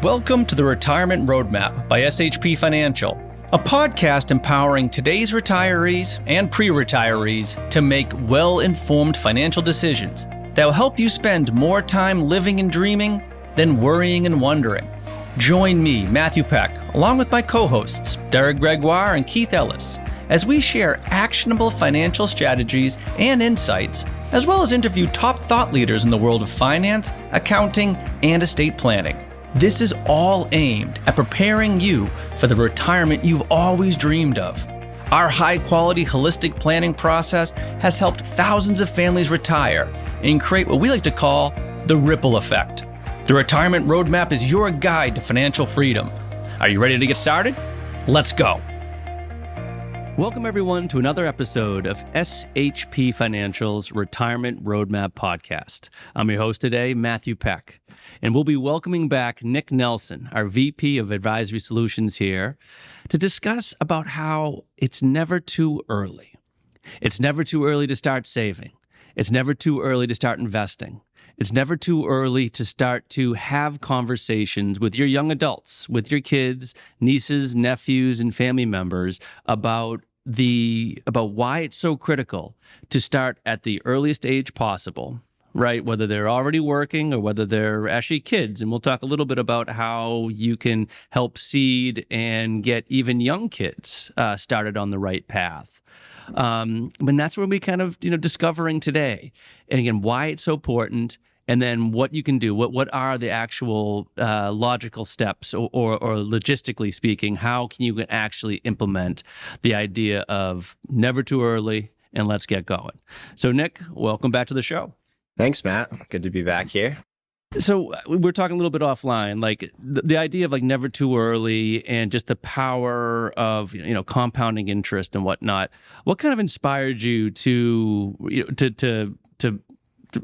Welcome to the Retirement Roadmap by SHP Financial, a podcast empowering today's retirees and pre-retirees to make well-informed financial decisions that will help you spend more time living and dreaming than worrying and wondering. Join me, Matthew Peck, along with my co-hosts, Derek Gregoire and Keith Ellis, as we share actionable financial strategies and insights, as well as interview top thought leaders in the world of finance, accounting, and estate planning. This is all aimed at preparing you for the retirement you've always dreamed of. Our high-quality holistic planning process has helped thousands of families retire and create what we like to call the ripple effect. The Retirement Roadmap is your guide to financial freedom. Are you ready to get started? Let's go. Welcome, everyone, to another episode of SHP Financial's Retirement Roadmap podcast. I'm your host today, Matthew Peck, and we'll be welcoming back Nick Nelson, our VP of Advisory Solutions here, to discuss about how it's never too early. It's never too early to start saving. It's never too early to start investing. It's never too early to start to have conversations with your young adults, with your kids, nieces, nephews, and family members about why it's so critical to start at the earliest age possible, right? Whether they're already working or whether they're actually kids. And we'll talk a little bit about how you can help seed and get even young kids started on the right path. And that's where we kind of, discovering today. And again, why it's so important, and then what you can do. What are the actual logical steps, or logistically speaking, how can you actually implement the idea of never too early and let's get going? So, Nick, welcome back to the show. Thanks, Matt. Good to be back here. So we're talking a little bit offline, like the idea of like never too early and just the power of compounding interest and whatnot. What kind of inspired you to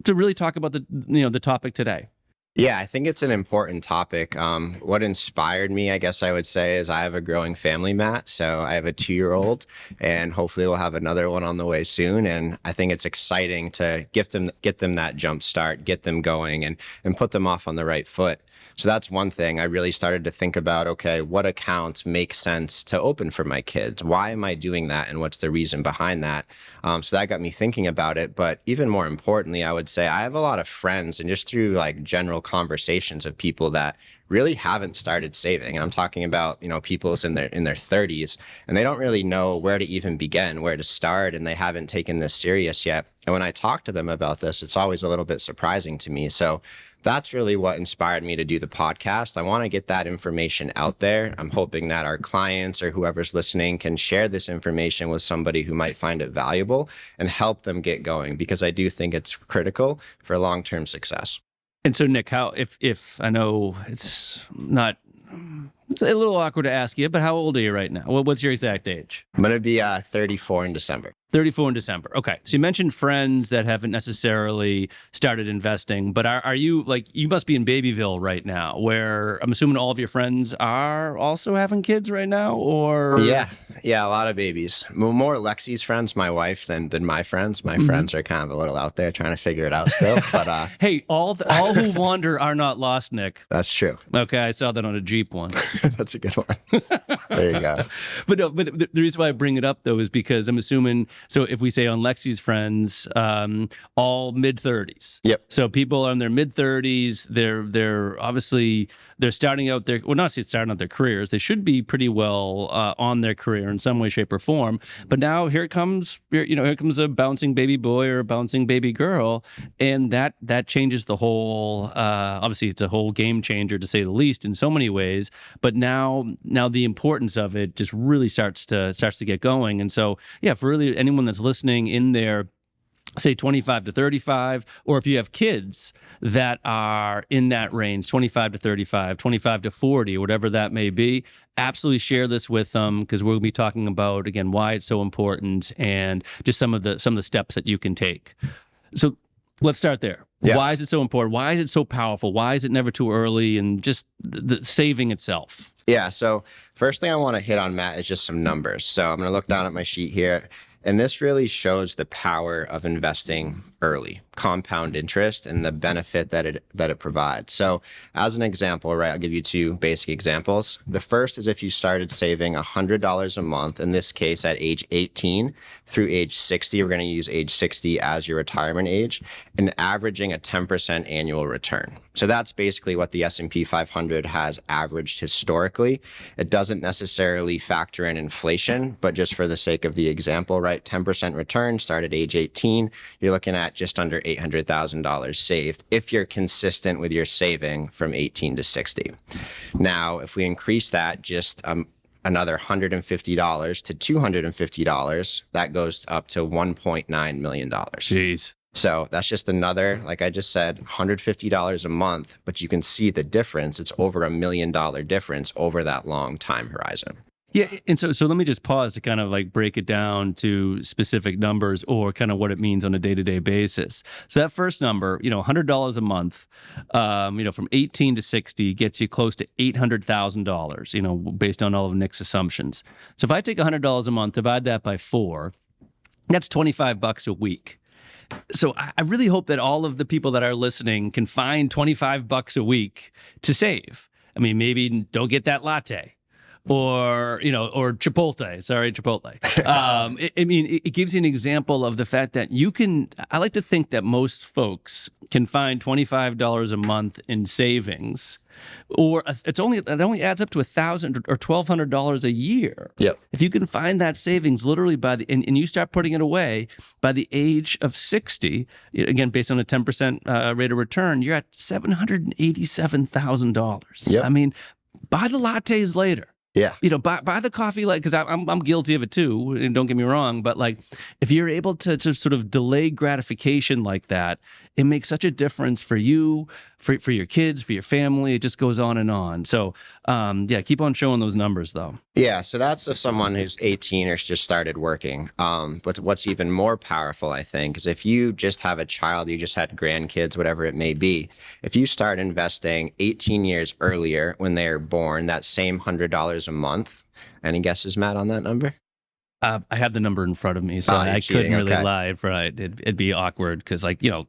really talk about the topic today? Yeah, I think it's an important topic. What inspired me, I guess I would say, is I have a growing family, Matt. So I have a 2-year-old, and hopefully we'll have another one on the way soon. And I think it's exciting to get them that jump start, get them going, and put them off on the right foot. So that's one thing. I really started to think about, okay, what accounts make sense to open for my kids? Why am I doing that? And what's the reason behind that? So that got me thinking about it. But even more importantly, I would say I have a lot of friends, and just through like general conversations of people that really haven't started saving. And I'm talking about, people in their 30s, and they don't really know where to even begin, where to start, and they haven't taken this serious yet. And when I talk to them about this, it's always a little bit surprising to me. So that's really what inspired me to do the podcast. I want to get that information out there. I'm hoping that our clients or whoever's listening can share this information with somebody who might find it valuable and help them get going, because I do think it's critical for long-term success. And so, Nick, how, if I know it's a little awkward to ask you, but how old are you right now? What's your exact age? I'm going to be 34 in December. 34 in December. Okay. So you mentioned friends that haven't necessarily started investing, but are you, like, you must be in Babyville right now, where I'm assuming all of your friends are also having kids right now, or? Yeah, a lot of babies. More Lexi's friends, my wife, than my friends. My friends are kind of a little out there trying to figure it out still. But hey, all who wander are not lost, Nick. That's true. Okay, I saw that on a Jeep once. That's a good one. There you go. But the reason why I bring it up, though, is because I'm assuming, so if we say on Lexi's friends, all mid-30s. Yep. So people are in their mid-30s. They're obviously, they're starting out their, well, not starting out their careers. They should be pretty well on their career in some way, shape, or form. But now here comes a bouncing baby boy or a bouncing baby girl, and that changes the whole. Obviously, it's a whole game changer, to say the least, in so many ways. But now the importance of it just really starts to get going. And so, yeah, for really anyone that's listening in there, say 25 to 35, or if you have kids that are in that range, 25 to 35, 25 to 40, whatever that may be, absolutely share this with them, because we'll be talking about, again, why it's so important and just some of the steps that you can take. So let's start there. Yeah. Why is it so important? Why is it so powerful? Why is it never too early? And just the saving itself. Yeah. So first thing I want to hit on, Matt, is just some numbers. So I'm going to look down at my sheet here. And this really shows the power of investing early, compound interest, and the benefit that it provides. So as an example, right, I'll give you two basic examples. The first is if you started saving $100 a month, in this case at age 18 through age 60, we're going to use age 60 as your retirement age, and averaging a 10% annual return. So that's basically what the S&P 500 has averaged historically. It doesn't necessarily factor in inflation, but just for the sake of the example, right, 10% return, start at age 18, you're looking at just under $800,000 saved if you're consistent with your saving from 18 to 60. Now, if we increase that just another $150 to $250, that goes up to $1.9 million. Jeez. So that's just another, like I just said, $150 a month, but you can see the difference. It's over $1 million difference over that long time horizon. Yeah, and so let me just pause to kind of like break it down to specific numbers or kind of what it means on a day-to-day basis. So that first number, $100 a month, from 18 to 60 gets you close to $800,000, based on all of Nick's assumptions. So if I take $100 a month, divide that by 4, that's $25 a week. So I really hope that all of the people that are listening can find $25 a week to save. I mean, maybe don't get that latte. Or Chipotle. Sorry, Chipotle. It gives you an example of the fact that I like to think that most folks can find $25 a month in savings, or it only adds up to $1,000 or $1,200 a year. Yep. If you can find that savings literally and you start putting it away by the age of 60, again, based on a 10% rate of return, you're at $787,000. Yep. I mean, buy the lattes later. Yeah. Buy the coffee, because I'm guilty of it too, and don't get me wrong, but like if you're able to sort of delay gratification like that, it makes such a difference for you, for your kids, for your family. It just goes on and on. So keep on showing those numbers though. Yeah, so that's if someone who's 18 or just started working. But what's even more powerful, I think, is if you just have a child, you just had grandkids, whatever it may be, if you start investing 18 years earlier when they're born, that same $100 a month, any guesses, Matt, on that number? I have the number in front of me, so I couldn't really lie. Right, it'd be awkward because, the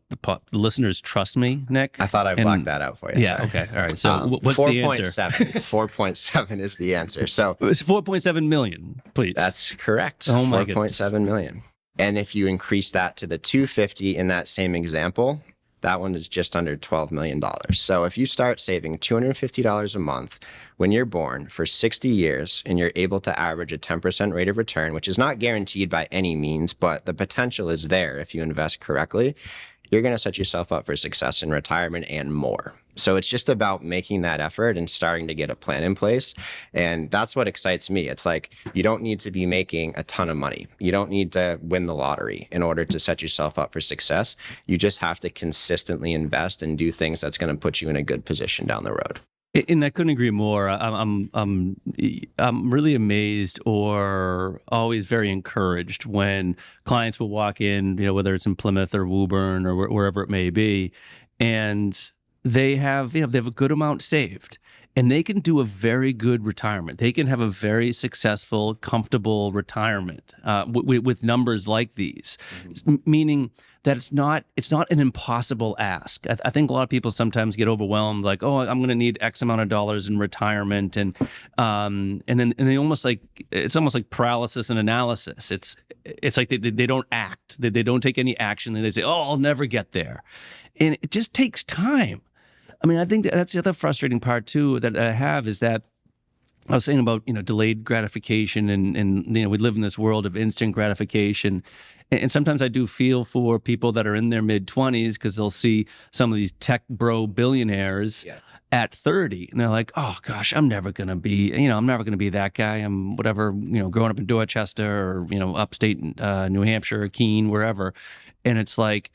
listeners trust me, Nick. I thought I blocked that out for you. Yeah. Sorry. Okay. All right. So what's the answer? 4.7 is the answer. So it's 4.7 million, please. That's correct. Oh my 4.7 million. And if you increase that to the 250 in that same example, that one is just under $12 million. So if you start saving $250 a month when you're born for 60 years and you're able to average a 10% rate of return, which is not guaranteed by any means, but the potential is there if you invest correctly, you're going to set yourself up for success in retirement and more. So it's just about making that effort and starting to get a plan in place. And that's what excites me. It's like, you don't need to be making a ton of money. You don't need to win the lottery in order to set yourself up for success. You just have to consistently invest and do things that's going to put you in a good position down the road. And I couldn't agree more. I'm really amazed or always very encouraged when clients will walk in, whether it's in Plymouth or Woburn or wherever it may be, and they have a good amount saved, and they can do a very good retirement. They can have a very successful, comfortable retirement with numbers like these, meaning that it's not an impossible ask. I think a lot of people sometimes get overwhelmed, like, oh, I'm going to need X amount of dollars in retirement, and then they it's almost like paralysis and analysis. It's like they don't act, they don't take any action, and they say, oh, I'll never get there, and it just takes time. I mean, I think that's the other frustrating part too that I have is that I was saying about, delayed gratification and we live in this world of instant gratification. And sometimes I do feel for people that are in their mid-20s because they'll see some of these tech bro billionaires at 30 and they're like, oh gosh, I'm never going to be that guy. I'm whatever, growing up in Dorchester or, upstate New Hampshire or Keene, wherever. And it's doable.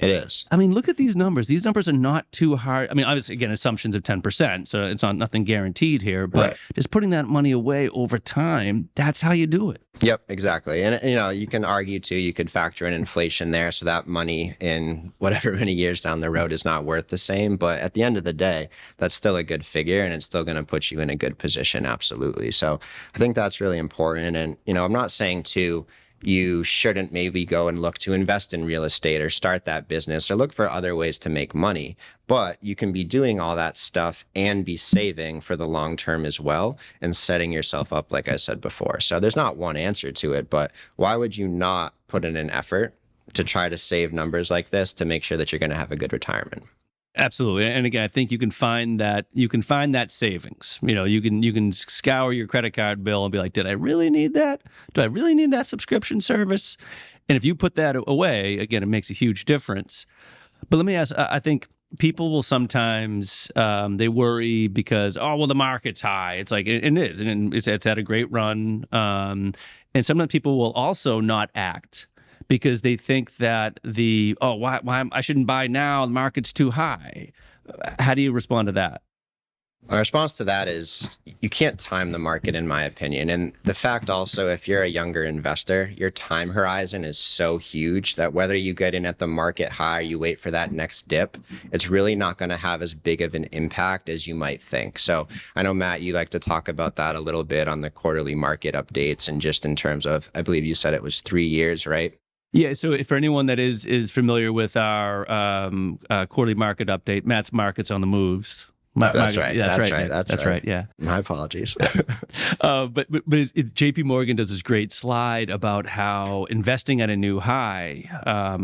It is. I mean, look at these numbers. These numbers are not too hard. I mean, obviously, again, assumptions of 10%, so it's nothing guaranteed here. But just putting that money away over time, that's how you do it. Yep, exactly. And, you can argue, too, you could factor in inflation there. So that money in whatever many years down the road is not worth the same. But at the end of the day, that's still a good figure, and it's still going to put you in a good position. Absolutely. So I think that's really important. And, I'm not saying, too, you shouldn't maybe go and look to invest in real estate or start that business or look for other ways to make money. But you can be doing all that stuff and be saving for the long term as well and setting yourself up, like I said before. So there's not one answer to it, but why would you not put in an effort to try to save numbers like this to make sure that you're going to have a good retirement? Absolutely. And again, I think you can find that savings. You can scour your credit card bill and be like, did I really need that? Do I really need that subscription service? And if you put that away, again, it makes a huge difference. But let me ask, I think people will sometimes, they worry because, the market's high. It's like, and it is, and it's had a great run. And sometimes people will also not act because they think that why I shouldn't buy now, the market's too high. How do you respond to that? My response to that is you can't time the market, in my opinion. And the fact also, if you're a younger investor, your time horizon is so huge that whether you get in at the market high or you wait for that next dip, it's really not going to have as big of an impact as you might think. So I know, Matt, you like to talk about that a little bit on the quarterly market updates and just in terms of, I believe you said it was 3 years, right? Yeah, so for anyone that is familiar with our quarterly market update, Matt's Markets on the Moves. That's right. That's right. Yeah. My apologies. But JP Morgan does this great slide about how investing at a new high,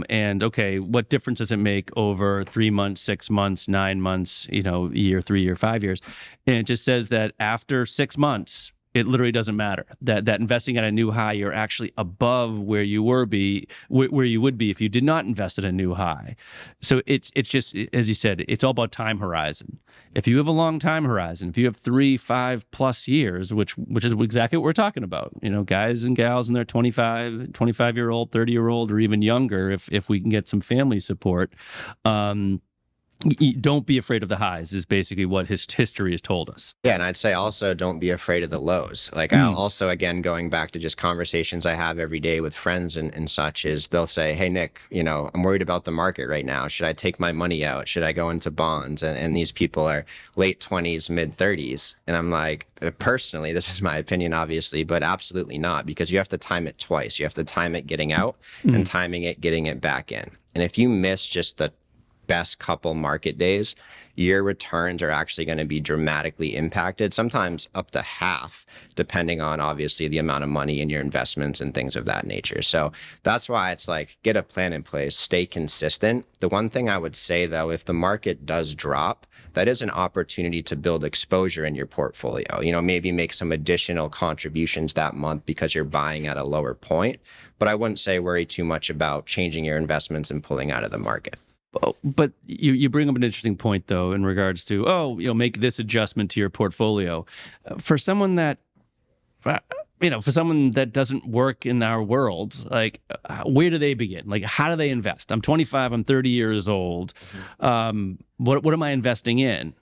and what difference does it make over 3 months, 6 months, 9 months, year, 3 year, 5 years, and it just says that after 6 months, it literally doesn't matter that investing at a new high, you're actually above where you would be if you did not invest at a new high. So it's just, as you said, it's all about time horizon. If you have a long time horizon, if you have 3, 5+ years, which is exactly what we're talking about, guys and gals in their 25-year-old, 30-year-old, or even younger, if we can get some family support, don't be afraid of the highs is basically what history has told us. Yeah, and I'd say also don't be afraid of the lows. Like I'll also, again, going back to just conversations I have every day with friends and such, is they'll say, hey, Nick, I'm worried about the market right now. Should I take my money out? Should I go into bonds? And these people are late 20s, mid 30s. And I'm like, personally, this is my opinion, obviously, but absolutely not, because you have to time it twice. You have to time it getting out and timing it getting it back in. And if you miss just the best couple market days, your returns are actually going to be dramatically impacted, sometimes up to half, depending on obviously the amount of money in your investments and things of that nature. So that's why it's like, get a plan in place, stay consistent. The one thing I would say though, if the market does drop, that is an opportunity to build exposure in your portfolio. Maybe make some additional contributions that month because you're buying at a lower point. But I wouldn't say worry too much about changing your investments and pulling out of the market. But you bring up an interesting point, though, in regards to, make this adjustment to your portfolio. For someone that, doesn't work in our world, like, where do they begin? Like, how do they invest? I'm 25, I'm 30 years old. What am I investing in?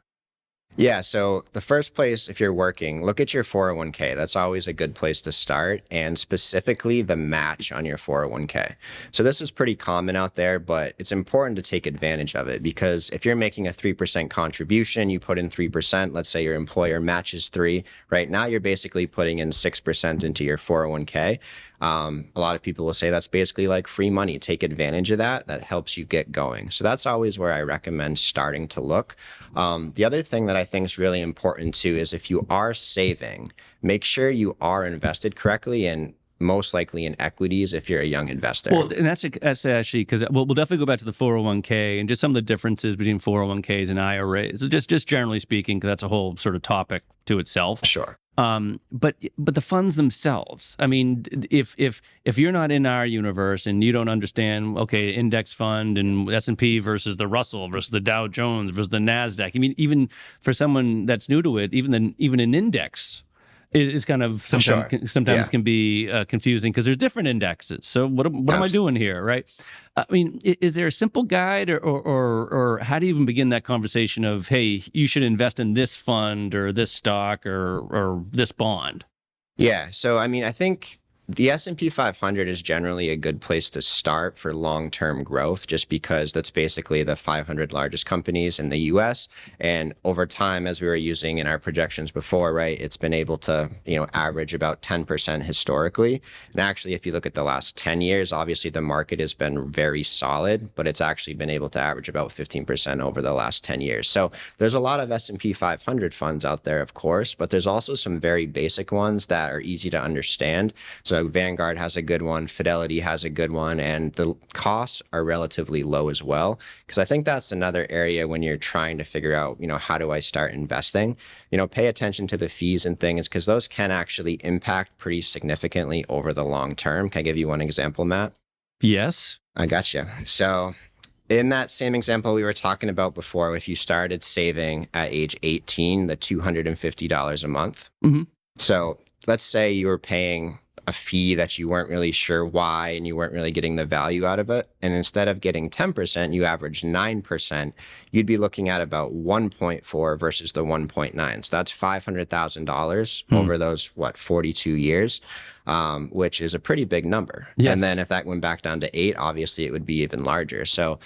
Yeah, so the first place, if you're working, look at your 401k. That's always a good place to start, and specifically the match on your 401k. So this is pretty common out there, but it's important to take advantage of it, because if you're making a 3% contribution, you put in 3%, let's say your employer matches 3, right now you're basically putting in 6% into your 401k. A lot of people will say that's basically like free money. Take advantage of that. That helps you get going. So that's always where I recommend starting to look. The other thing that I think is really important too is if you are saving, make sure you are invested correctly, and most likely in equities if you're a young investor. Well, and that's actually, because we'll definitely go back to the 401k and just some of the differences between 401ks and IRAs. So just generally speaking, because that's a whole sort of topic to itself. Sure. But the funds themselves, I mean, if you're not in our universe and you don't understand, index fund and S&P versus the Russell versus the Dow Jones versus the NASDAQ, I mean, even for someone that's new to it, even an index is kind of sometimes can be confusing because there's different indexes. So what am I doing here, right? I mean, is there a simple guide or how do you even begin that conversation of, hey, you should invest in this fund or this stock or this bond? Yeah. So, I mean, I think The S&P 500 is generally a good place to start for long-term growth, just because that's basically the 500 largest companies in the US. And over time, as we were using in our projections before, right, it's been able to, average about 10% historically. And actually, if you look at the last 10 years, obviously the market has been very solid, but it's actually been able to average about 15% over the last 10 years. So there's a lot of S&P 500 funds out there, of course, but there's also some very basic ones that are easy to understand. So Vanguard has a good one, Fidelity has a good one, and the costs are relatively low as well. Because I think that's another area when you're trying to figure out, how do I start investing? Pay attention to the fees and things, because those can actually impact pretty significantly over the long term. Can I give you one example, Matt? Yes. I gotcha. So in that same example we were talking about before, if you started saving at age 18, the $250 a month. Mm-hmm. So let's say you were paying a fee that you weren't really sure why and you weren't really getting the value out of it. And instead of getting 10%, you average 9%, you'd be looking at about 1.4 versus the 1.9. So that's $500,000 over those, 42 years, which is a pretty big number. Yes. And then if that went back down to 8, obviously it would be even larger. So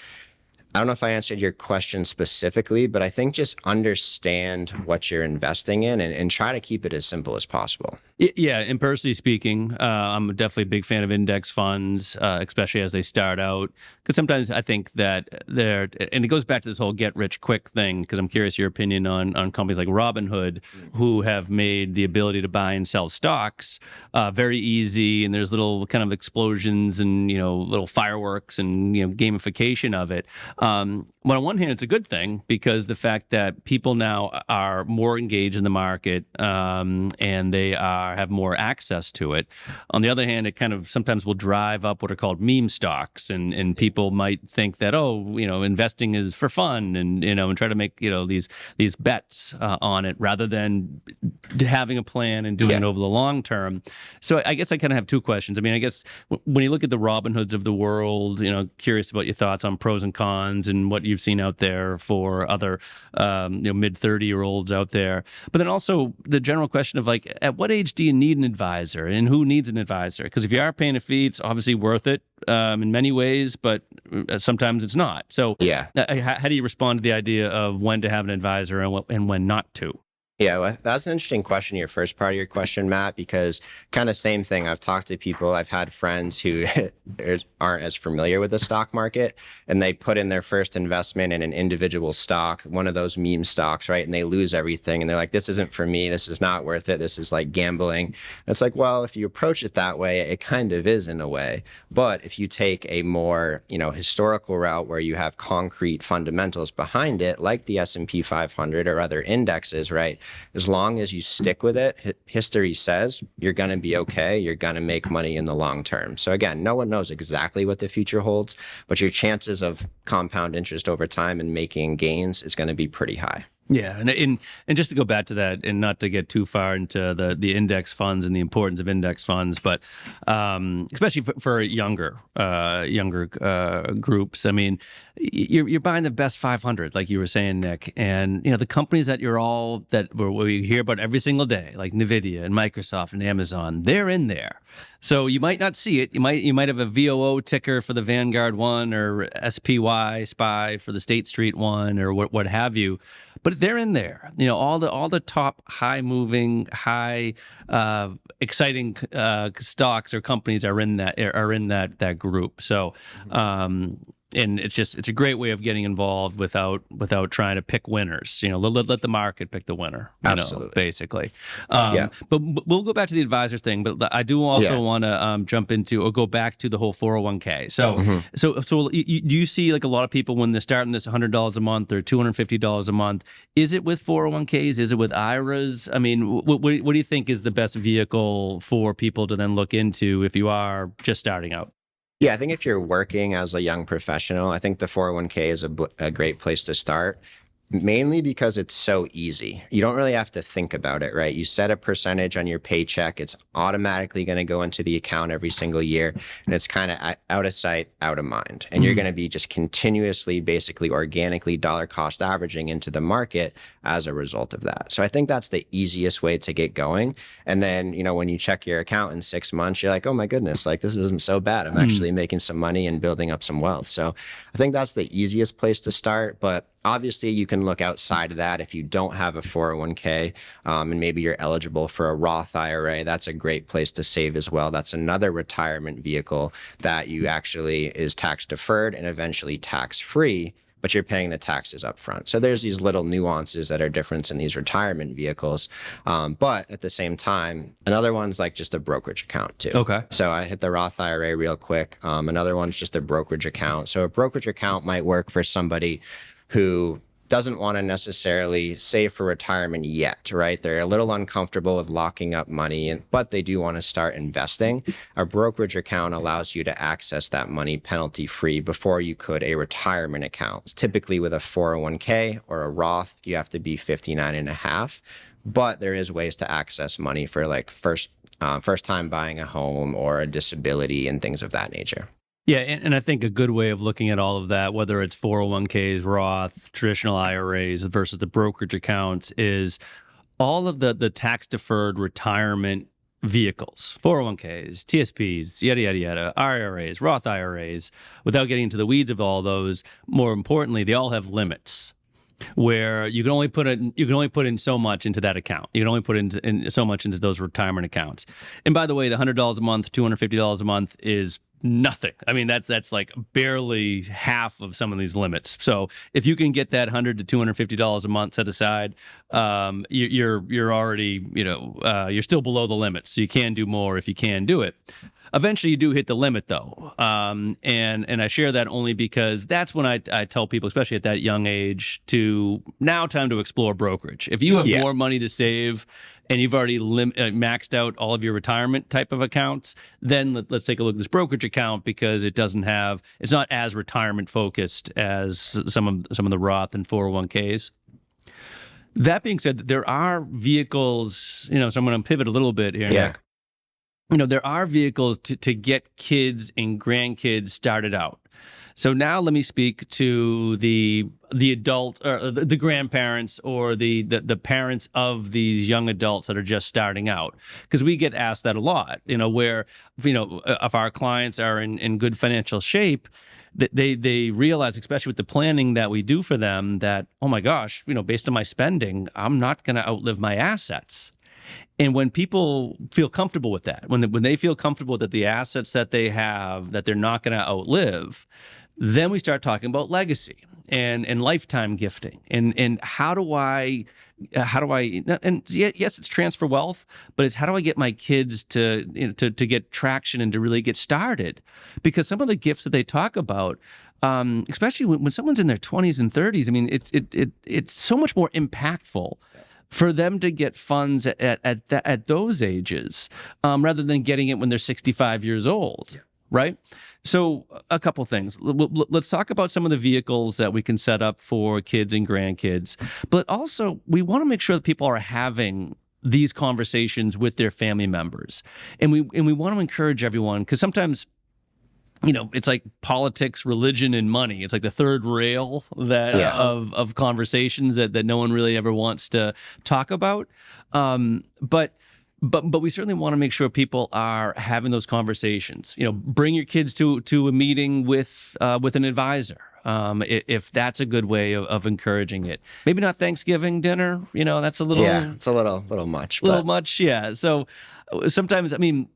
I don't know if I answered your question specifically, but I think just understand what you're investing in and try to keep it as simple as possible. Yeah, and personally speaking, I'm definitely a big fan of index funds, especially as they start out. Because sometimes I think that they're, and it goes back to this whole get rich quick thing, because I'm curious your opinion on companies like Robinhood, who have made the ability to buy and sell stocks very easy, and there's little kind of explosions and, little fireworks and, gamification of it. Well, on one hand, it's a good thing, because the fact that people now are more engaged in the market and they have more access to it. On the other hand, it kind of sometimes will drive up what are called meme stocks, and people might think that, investing is for fun, and and try to make these bets on it rather than having a plan and doing it over the long term. So I guess I kind of have two questions. I mean, I guess when you look at the Robinhoods of the world, curious about your thoughts on pros and cons and what you've seen out there for other mid 30-year-olds out there. But then also the general question of, like, at what age do you need an advisor, and who needs an advisor? Because if you are paying a fee, it's obviously worth it in many ways, but sometimes it's not. So how do you respond to the idea of when to have an advisor and when not to? Yeah, well, that's an interesting question, your first part of your question, Matt, because kind of same thing. I've talked to people, I've had friends who aren't as familiar with the stock market, and they put in their first investment in an individual stock, one of those meme stocks, right? And they lose everything. And they're like, this isn't for me. This is not worth it. This is like gambling. And it's like, well, if you approach it that way, it kind of is in a way. But if you take a more, historical route where you have concrete fundamentals behind it, like the S&P 500 or other indexes, right? As long as you stick with it, history says you're going to be okay. You're going to make money in the long term. So again, no one knows exactly what the future holds, but your chances of compound interest over time and making gains is going to be pretty high. Yeah, and just to go back to that, and not to get too far into the index funds and the importance of index funds, but especially for younger groups. I mean, you're buying the best 500, like you were saying, Nick, and the companies that we hear about every single day, like NVIDIA and Microsoft and Amazon, they're in there. So you might not see it. You might have a VOO ticker for the Vanguard one, or SPY for the State Street one, or what have you. But they're in there. All the top high moving, high exciting stocks or companies are in that group. So. And it's a great way of getting involved without trying to pick winners. Let the market pick the winner. Absolutely. Basically. But we'll go back to the advisor thing. But I do also want to jump into or go back to the whole 401k. So do you see, like, a lot of people when they're starting this $100 a month or $250 a month? Is it with 401ks? Is it with IRAs? I mean, what do you think is the best vehicle for people to then look into if you are just starting out? Yeah, I think if you're working as a young professional, I think the 401k is a great place to start. Mainly because it's so easy. You don't really have to think about it, right? You set a percentage on your paycheck. It's automatically going to go into the account every single year. And it's kind of out of sight, out of mind. And you're going to be just continuously, basically organically dollar cost averaging into the market as a result of that. So I think that's the easiest way to get going. And then, when you check your account in 6 months, you're like, oh my goodness, like this isn't so bad. I'm actually making some money and building up some wealth. So I think that's the easiest place to start. But obviously, you can look outside of that. If you don't have a 401k and maybe you're eligible for a Roth IRA, that's a great place to save as well. That's another retirement vehicle that you actually is tax deferred and eventually tax free, but you're paying the taxes up front. So there's these little nuances that are different in these retirement vehicles. But at the same time, another one's like just a brokerage account too. Okay. So I hit the Roth IRA real quick. Another one's just a brokerage account. So a brokerage account might work for somebody who doesn't want to necessarily save for retirement yet, right? They're a little uncomfortable with locking up money, but they do want to start investing. A brokerage account allows you to access that money penalty-free before you could a retirement account. Typically with a 401k or a Roth, you have to be 59 and a half, but there is ways to access money for like first time buying a home or a disability and things of that nature. Yeah, and I think a good way of looking at all of that, whether it's 401ks, Roth, traditional IRAs versus the brokerage accounts, is all of the tax-deferred retirement vehicles, 401ks, TSPs, yada, yada, yada, IRAs, Roth IRAs, without getting into the weeds of all those, more importantly, they all have limits where you can only put in so much into that account. You can only put in so much into those retirement accounts. And by the way, the $100 a month, $250 a month is nothing. I mean, that's like barely half of some of these limits. So if you can get that $100 to $250 a month set aside, you're already, you're still below the limits. So you can do more if you can do it. Eventually, you do hit the limit, though, and I share that only because that's when I tell people, especially at that young age, time to explore brokerage. If you have more money to save and you've already maxed out all of your retirement type of accounts, then let's take a look at this brokerage account because it's not as retirement focused as some of the Roth and 401ks. That being said, there are vehicles, so I'm going to pivot a little bit here. Yeah. There are vehicles to get kids and grandkids started out. So now let me speak to the adult or the grandparents or the parents of these young adults that are just starting out, because we get asked that a lot. Where if our clients are in good financial shape, they realize, especially with the planning that we do for them, that oh my gosh, based on my spending, I'm not going to outlive my assets. And when people feel comfortable with that, when they feel comfortable that the assets that they have, that they're not going to outlive, then we start talking about legacy and lifetime gifting and how do I and yes, it's transfer wealth, but it's how do I get my kids to get traction and to really get started? Because some of the gifts that they talk about, especially when someone's in their 20s and 30s, I mean, it's so much more impactful for them to get funds at those ages, rather than getting it when they're 65 years old, right? So a couple things. Let's talk about some of the vehicles that we can set up for kids and grandkids, but also we want to make sure that people are having these conversations with their family members, and we want to encourage everyone, because sometimes it's like politics, religion, and money. It's like the third rail of conversations that no one really ever wants to talk about. But we certainly want to make sure people are having those conversations. Bring your kids to a meeting with an advisor. If that's a good way of encouraging it. Maybe not Thanksgiving dinner. That's a little. Yeah, it's a little much. Little much, yeah. So sometimes,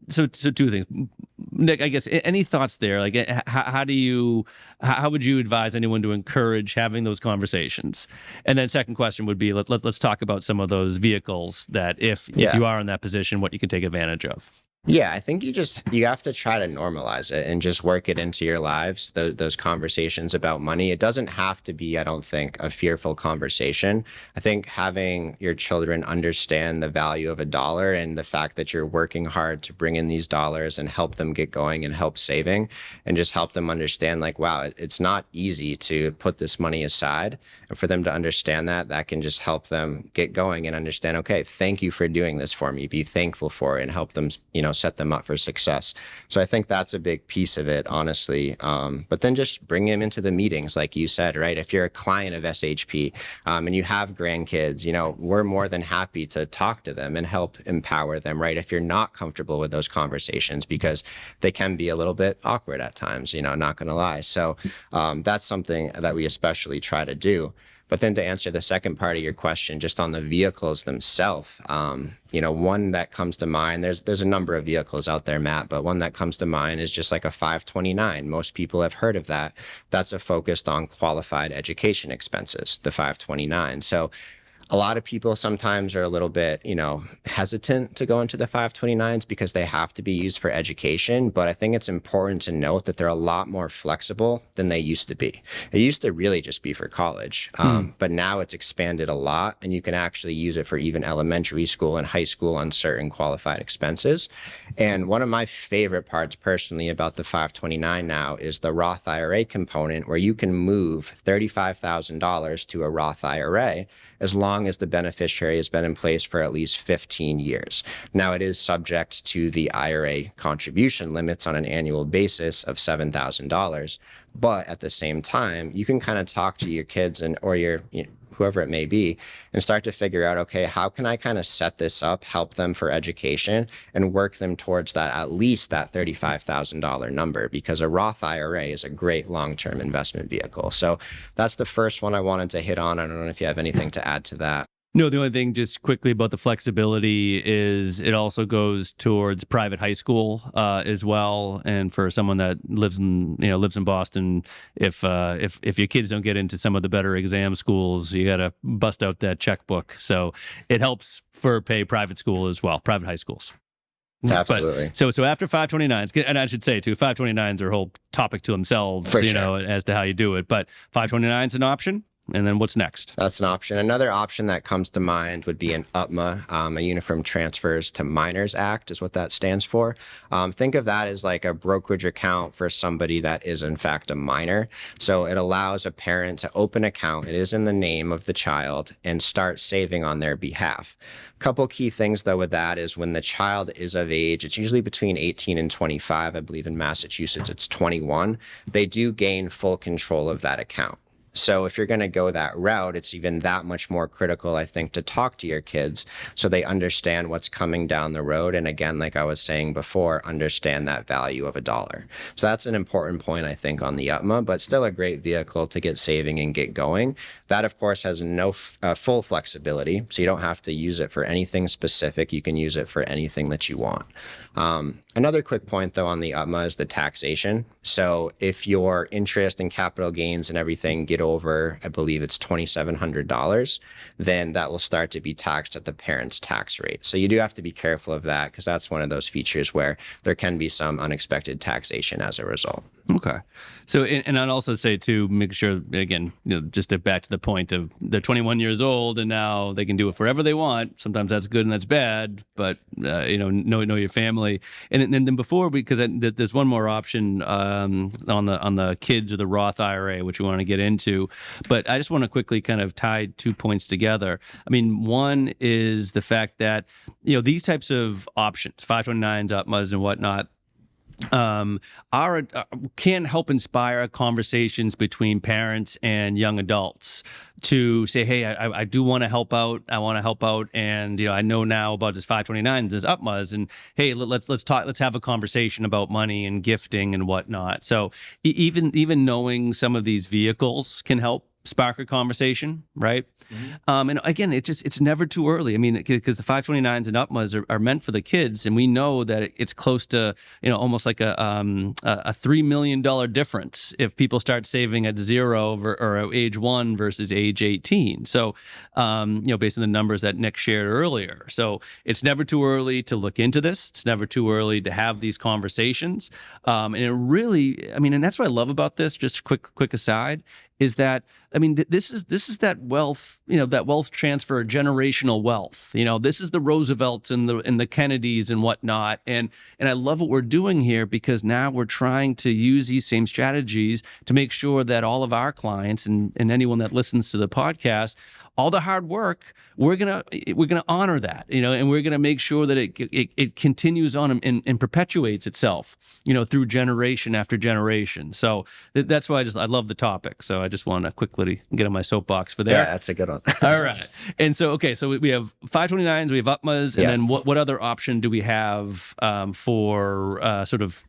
so two things. Nick, I guess any thoughts there? Like, how would you advise anyone to encourage having those conversations? And then second question would be, let's talk about some of those vehicles that if you are in that position, what you can take advantage of. Yeah, I think you have to try to normalize it and just work it into your lives, those conversations about money. It doesn't have to be, I don't think, a fearful conversation. I think having your children understand the value of a dollar and the fact that you're working hard to bring in these dollars and help them get going and help saving and just help them understand like, wow, it's not easy to put this money aside. And for them to understand that can just help them get going and understand, okay, thank you for doing this for me. Be thankful for it and help them, set them up for success. So I think that's a big piece of it, honestly. But then just bring them into the meetings, like you said, right? If you're a client of SHP and you have grandkids, we're more than happy to talk to them and help empower them, right? If you're not comfortable with those conversations, because they can be a little bit awkward at times, not going to lie. So that's something that we especially try to do. But then to answer the second part of your question, just on the vehicles themselves, one that comes to mind, there's a number of vehicles out there, Matt, but one that comes to mind is just like a 529. Most people have heard of that. That's a focused on qualified education expenses, the 529. So a lot of people sometimes are a little bit, hesitant to go into the 529s because they have to be used for education. But I think it's important to note that they're a lot more flexible than they used to be. It used to really just be for college, but now it's expanded a lot, and you can actually use it for even elementary school and high school on certain qualified expenses. And one of my favorite parts personally about the 529 now is the Roth IRA component, where you can move $35,000 to a Roth IRA as long as the beneficiary has been in place for at least 15 years. Now, it is subject to the IRA contribution limits on an annual basis of $7,000. But at the same time, you can kind of talk to your kids or your whoever it may be, and start to figure out, okay, how can I kind of set this up, help them for education, and work them towards that, at least that $35,000 number, because a Roth IRA is a great long-term investment vehicle. So that's the first one I wanted to hit on. I don't know if you have anything to add to that. No, the only thing just quickly about the flexibility is it also goes towards private high school as well. And for someone that lives in Boston, if your kids don't get into some of the better exam schools, you got to bust out that checkbook. So it helps for pay private school as well, private high schools. Absolutely. But, so after 529s, and I should say too, 529s are a whole topic to themselves, for sure, as to how you do it. But 529 is an option. And then what's next? That's an option. Another option that comes to mind would be an UTMA, a Uniform Transfers to Minors Act is what that stands for. Think of that as like a brokerage account for somebody that is in fact a minor. So it allows a parent to open an account. It is in the name of the child and start saving on their behalf. A couple key things though with that is when the child is of age, it's usually between 18 and 25. I believe in Massachusetts, it's 21. They do gain full control of that account. So if you're going to go that route, it's even that much more critical, I think, to talk to your kids so they understand what's coming down the road. And again, like I was saying before, understand that value of a dollar. So that's an important point, I think, on the UTMA, but still a great vehicle to get saving and get going. That, of course, has no full flexibility. So you don't have to use it for anything specific. You can use it for anything that you want. Another quick point, though, on the UTMA is the taxation. So if your interest and capital gains and everything get over, I believe it's $2,700, then that will start to be taxed at the parent's tax rate. So you do have to be careful of that, because that's one of those features where there can be some unexpected taxation as a result. Okay. So, and I'd also say too, make sure, again, just to back to the point of they're 21 years old and now they can do it forever they want. Sometimes that's good and that's bad, but, know your family. And then before, because there's one more option on the kids or the Roth IRA, which we want to get into, but I just want to quickly kind of tie 2 points together. I mean, one is the fact that, these types of options, 529s, UTMAs and whatnot, can help inspire conversations between parents and young adults to say, hey, I do want to help out. I want to help out. And, I know now about this 529s, this UTMAs, and hey, let's talk, let's have a conversation about money and gifting and whatnot. So even knowing some of these vehicles can help spark a conversation, right? And again, it's never too early. I mean, because the 529s and UTMAs are meant for the kids, and we know that it's close to, almost like a $3 million difference if people start saving at 0 or at age 1 versus age 18. So, based on the numbers that Nick shared earlier. So it's never too early to look into this. It's never too early to have these conversations. And it really, and that's what I love about this. Just quick aside, is that this is that wealth, that wealth transfer, generational wealth. This is the Roosevelts and the Kennedys and whatnot. And I love what we're doing here, because now we're trying to use these same strategies to make sure that all of our clients and anyone that listens to the podcast, all the hard work, we're gonna honor that, and we're gonna make sure that it continues on and perpetuates itself, through generation after generation. So that's why I love the topic. So I just want to quickly get on my soapbox for there. Yeah, that's a good one. All right. And so, okay, so we have 529s, we have UTMAs, and then what other option do we have for sort of,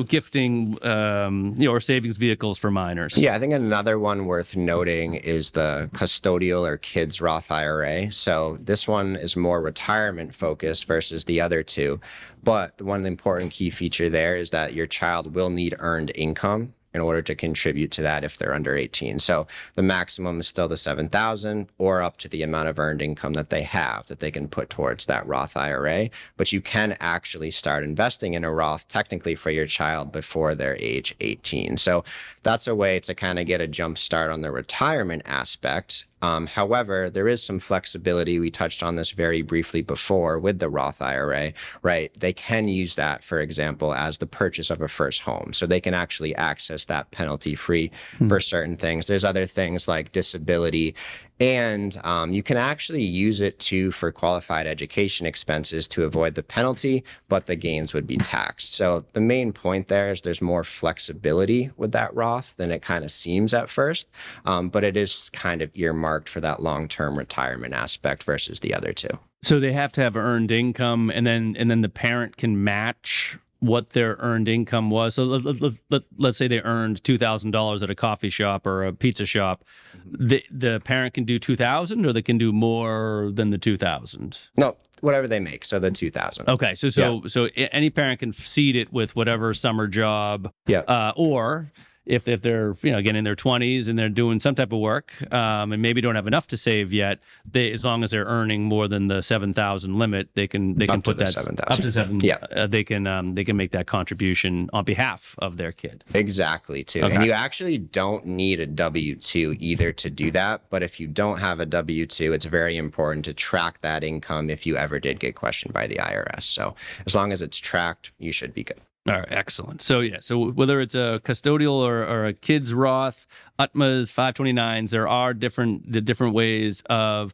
gifting, or savings vehicles for minors? Yeah, I think another one worth noting is the custodial or kids Roth IRA. So this one is more retirement focused versus the other two. But one of the important key feature there is that your child will need earned income in order to contribute to that if they're under 18. So the maximum is still the $7,000 or up to the amount of earned income that they have that they can put towards that Roth IRA. But you can actually start investing in a Roth technically for your child before they're age 18. So that's a way to kind of get a jump start on the retirement aspect. However, there is some flexibility. We touched on this very briefly before with the Roth IRA, right? They can use that, for example, as the purchase of a first home. So they can actually access that penalty-free for certain things. There's other things like disability. And you can actually use it too for qualified education expenses to avoid the penalty, but the gains would be taxed. So the main point there is there's more flexibility with that Roth than it kind of seems at first, but it is kind of earmarked for that long-term retirement aspect versus the other two. So they have to have earned income, and then the parent can match what their earned income was. So let's say they earned $2,000 at a coffee shop or a pizza shop. The parent can do $2,000, or they can do more than the $2,000? No, whatever they make. So the $2,000. Okay, so any parent can seed it with whatever summer job. Yeah. Or if they're again in their 20s and they're doing some type of work and maybe don't have enough to save yet, as long as they're earning more than the 7,000 limit, they can put that 7,000. up to 7. Yeah, they can make that contribution on behalf of their kid. Exactly too. Okay. And you actually don't need a W-2 either to do that. But if you don't have a W-2, it's very important to track that income if you ever did get questioned by the IRS. So as long as it's tracked, you should be good. All right, excellent. So so whether it's a custodial or a kids Roth, UTMAs, 529s, there are different ways of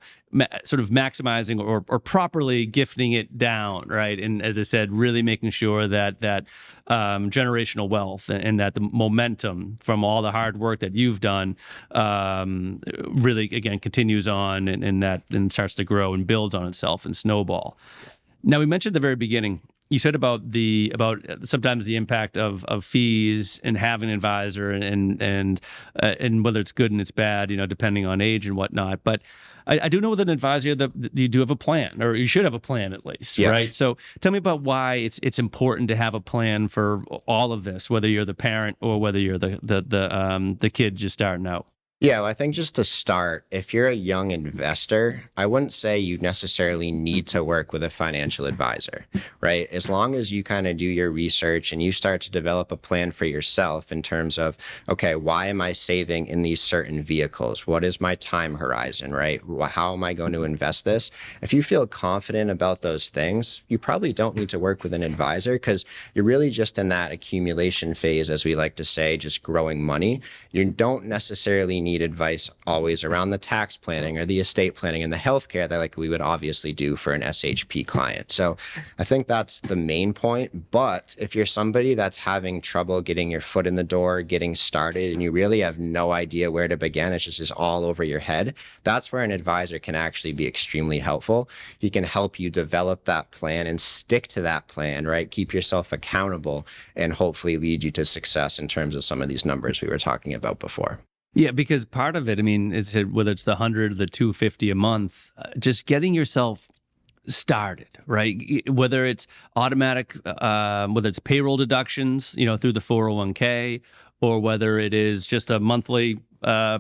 sort of maximizing or properly gifting it down, right? And as I said, really making sure that generational wealth and that the momentum from all the hard work that you've done really, again, continues on and starts to grow and builds on itself and snowball. Now, we mentioned at the very beginning, you said about sometimes the impact of fees and having an advisor and whether it's good and it's bad, depending on age and whatnot. But I do know with an advisor that you do have a plan, or you should have a plan at least, right? So tell me about why it's important to have a plan for all of this, whether you're the parent or whether you're the kid just starting out. Yeah, well, I think just to start, if you're a young investor, I wouldn't say you necessarily need to work with a financial advisor, right? As long as you kind of do your research and you start to develop a plan for yourself in terms of, okay, why am I saving in these certain vehicles? What is my time horizon, right? How am I going to invest this? If you feel confident about those things, you probably don't need to work with an advisor, because you're really just in that accumulation phase, as we like to say, just growing money. You don't necessarily need advice always around the tax planning or the estate planning and the healthcare that like we would obviously do for an SHP client. So I think that's the main point. But if you're somebody that's having trouble getting your foot in the door, getting started, and you really have no idea where to begin, it's just all over your head, that's where an advisor can actually be extremely helpful. He can help you develop that plan and stick to that plan, right? Keep yourself accountable and hopefully lead you to success in terms of some of these numbers we were talking about before. Yeah, because part of it, I mean, as I said, whether it's the 100 or the 250 a month, just getting yourself started, right? Whether it's automatic, whether it's payroll deductions, through the 401k, or whether it is just a monthly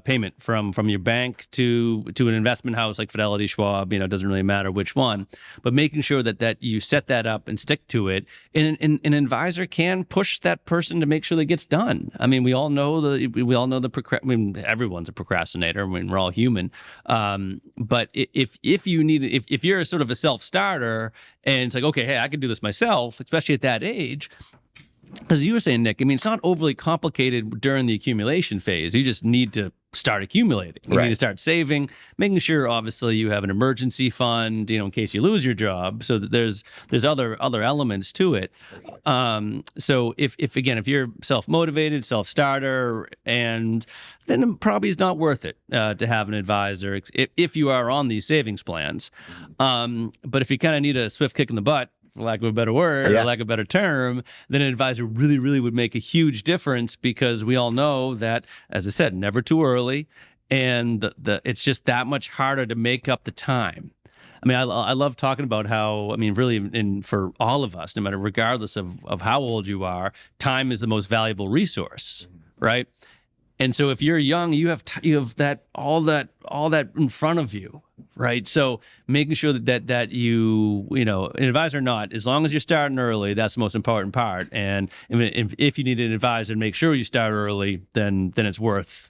payment from your bank to an investment house like Fidelity, Schwab, it doesn't really matter which one, but making sure that you set that up and stick to it. And an advisor can push that person to make sure that it gets done. I mean, we all know everyone's a procrastinator. I mean, we're all human. But if you're a sort of a self-starter and it's like, okay, hey, I can do this myself, especially at that age. As you were saying, Nick, I mean, it's not overly complicated during the accumulation phase. You just need to start accumulating. You need to start saving, making sure, obviously, you have an emergency fund, in case you lose your job. So that there's other elements to it. So if you're self-motivated, self-starter, and then it probably is not worth it to have an advisor if you are on these savings plans. But if you kind of need a swift kick in the butt, for lack of a better word, or lack of a better term, then an advisor really, really would make a huge difference, because we all know that, as I said, never too early, and it's just that much harder to make up the time. I mean, I love talking about how, I mean, really, for all of us, no matter, regardless of how old you are, time is the most valuable resource, right? And so if you're young, you have all that in front of you, right? So making sure that you an advisor or not, as long as you're starting early, that's the most important part. And if you need an advisor, make sure you start early, then it's worth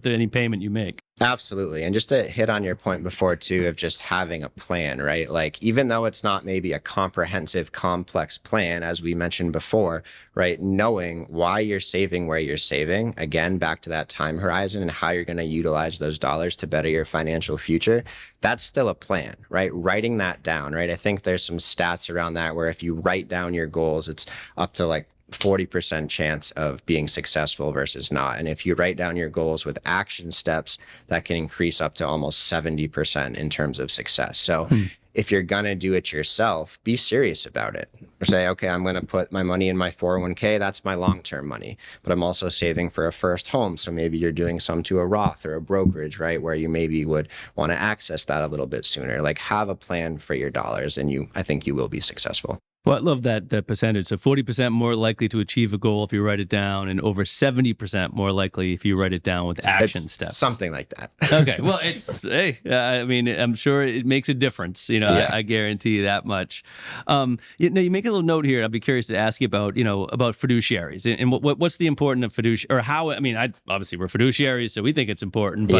any payment you make. Absolutely. And just to hit on your point before too, of just having a plan, right? Like, even though it's not maybe a comprehensive, complex plan, as we mentioned before, right? Knowing why you're saving where you're saving, again, back to that time horizon and how you're going to utilize those dollars to better your financial future, that's still a plan, right? Writing that down, right? I think there's some stats around that where if you write down your goals, it's up to like 40% chance of being successful versus not. And if you write down your goals with action steps, that can increase up to almost 70% in terms of success. So if you're going to do it yourself, be serious about it. Or say, okay, I'm going to put my money in my 401k. That's my long-term money. But I'm also saving for a first home. So maybe you're doing some to a Roth or a brokerage, right? Where you maybe would want to access that a little bit sooner. Like, have a plan for your dollars, and I think you will be successful. Well, I love that percentage. So 40% more likely to achieve a goal if you write it down, and over 70% more likely if you write it down with action steps. Something like that. Okay. Well, I mean, I'm sure it makes a difference. I guarantee you that much. You make a little note here. I'd be curious to ask you about fiduciaries and what's the importance of fiduciary, or how. I mean, obviously we're fiduciaries, so we think it's important.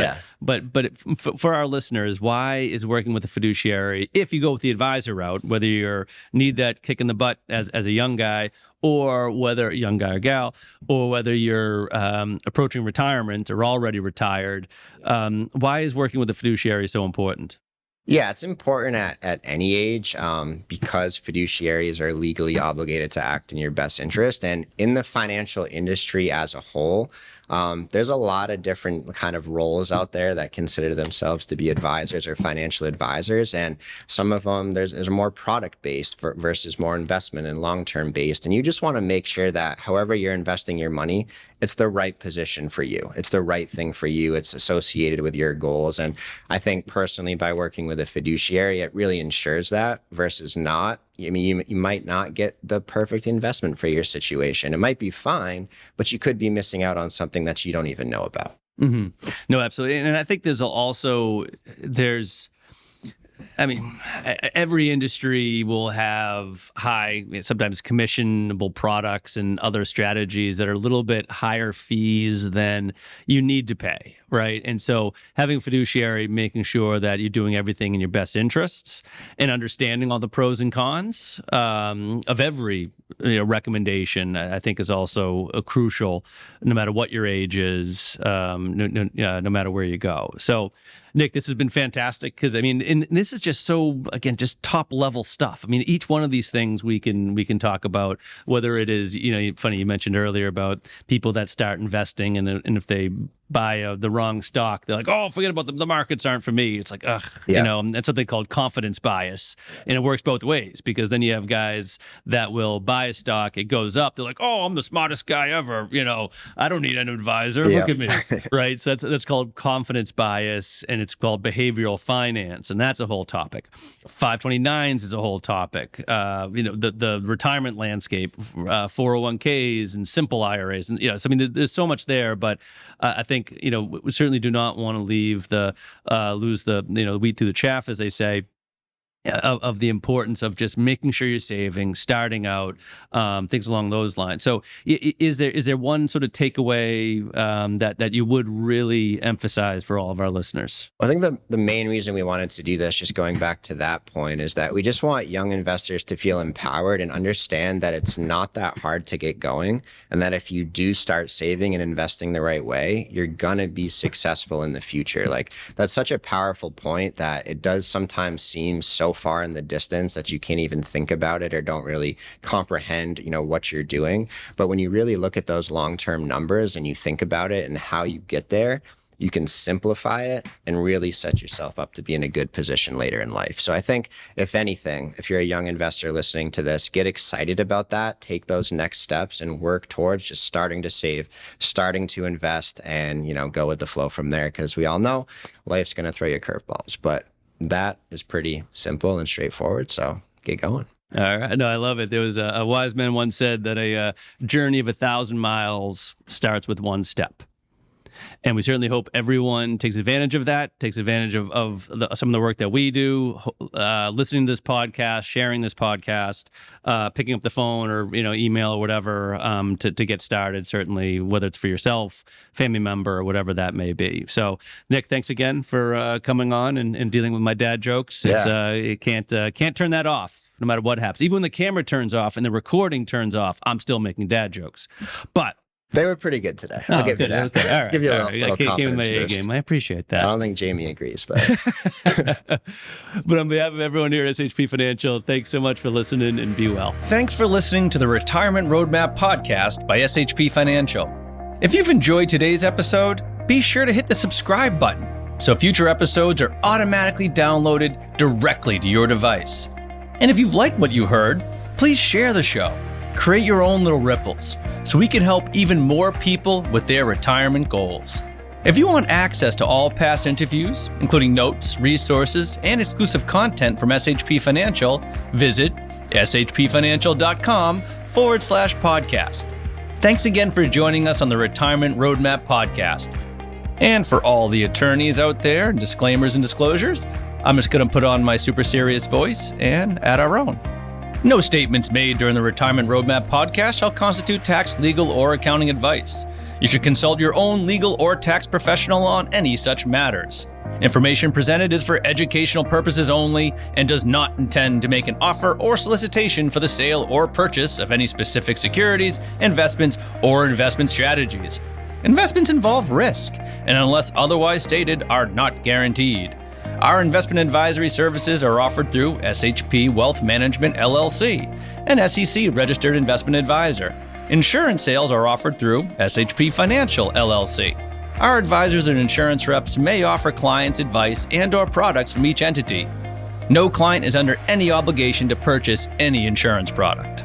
But for our listeners, why is working with a fiduciary, if you go with the advisor route, whether you need that kick in the butt as a young guy, or whether young guy or gal, or whether you're approaching retirement or already retired, why is working with a fiduciary so important? Yeah, it's important at any age because fiduciaries are legally obligated to act in your best interest. And in the financial industry as a whole, there's a lot of different kind of roles out there that consider themselves to be advisors or financial advisors. And some of them, there's more product-based versus more investment and long-term based. And you just want to make sure that however you're investing your money, it's the right position for you. It's the right thing for you. It's associated with your goals. And I think personally, by working with a fiduciary, it really ensures that versus not. I mean, you might not get the perfect investment for your situation. It might be fine, but you could be missing out on something that you don't even know about. Mm-hmm. No, absolutely. And I think every industry will have sometimes commissionable products and other strategies that are a little bit higher fees than you need to pay, right? And so having a fiduciary, making sure that you're doing everything in your best interests and understanding all the pros and cons of every recommendation, I think is also crucial, no matter what your age is, no matter where you go. So, Nick, this has been fantastic because, I mean, and this is just so, again, just top level stuff. I mean, each one of these things we can talk about, whether it is, funny, you mentioned earlier about people that start investing and if they buy the wrong stock. They're like, oh, forget about them. The markets aren't for me. It's like, ugh, that's what they call confidence bias. And it works both ways, because then you have guys that will buy a stock, it goes up. They're like, oh, I'm the smartest guy ever. I don't need an advisor. Look at me. Right. So that's called confidence bias, and it's called behavioral finance. And that's a whole topic. 529s is a whole topic. The retirement landscape, 401ks and simple IRAs. And, there's so much there, but I think, we certainly do not want to lose the wheat through the chaff, as they say, of the importance of just making sure you're saving, starting out, things along those lines. So is there one sort of takeaway that you would really emphasize for all of our listeners? I think the main reason we wanted to do this, just going back to that point, is that we just want young investors to feel empowered and understand that it's not that hard to get going, and that if you do start saving and investing the right way, you're going to be successful in the future. Like, that's such a powerful point that it does sometimes seem so far in the distance that you can't even think about it or don't really comprehend, what you're doing. But when you really look at those long-term numbers and you think about it and how you get there, you can simplify it and really set yourself up to be in a good position later in life. So I think, if anything, if you're a young investor listening to this, get excited about that, take those next steps and work towards just starting to save, starting to invest, and, go with the flow from there. Because we all know life's going to throw you curveballs, but that is pretty simple and straightforward. So get going. All right. No, I love it. There was a wise man once said that a journey of 1,000 miles starts with one step. And we certainly hope everyone takes advantage of that, takes advantage of some of the work that we do, listening to this podcast, sharing this podcast, picking up the phone or email or whatever to get started, certainly, whether it's for yourself, family member, or whatever that may be. So, Nick, thanks again for coming on and dealing with my dad jokes. Yeah. You can't turn that off no matter what happens. Even when the camera turns off and the recording turns off, I'm still making dad jokes. But they were pretty good today. I'll give you that. Okay. All right. Give you a little confidence boost. Game. I appreciate that. I don't think Jamie agrees, but but on behalf of everyone here at SHP Financial, thanks so much for listening, and be well. Thanks for listening to the Retirement Roadmap podcast by SHP Financial. If you've enjoyed today's episode, be sure to hit the subscribe button so future episodes are automatically downloaded directly to your device. And if you've liked what you heard, please share the show. Create your own little ripples so we can help even more people with their retirement goals. If you want access to all past interviews, including notes, resources, and exclusive content from SHP Financial, visit shpfinancial.com/podcast. Thanks again for joining us on the Retirement Roadmap podcast. And for all the attorneys out there, disclaimers and disclosures, I'm just going to put on my super serious voice and add our own. No statements made during the Retirement Roadmap podcast shall constitute tax, legal, or accounting advice. You should consult your own legal or tax professional on any such matters. Information presented is for educational purposes only and does not intend to make an offer or solicitation for the sale or purchase of any specific securities, investments, or investment strategies. Investments involve risk, and unless otherwise stated, are not guaranteed. Our investment advisory services are offered through SHP Wealth Management, LLC, an SEC-registered investment advisor. Insurance sales are offered through SHP Financial, LLC. Our advisors and insurance reps may offer clients advice and/or products from each entity. No client is under any obligation to purchase any insurance product.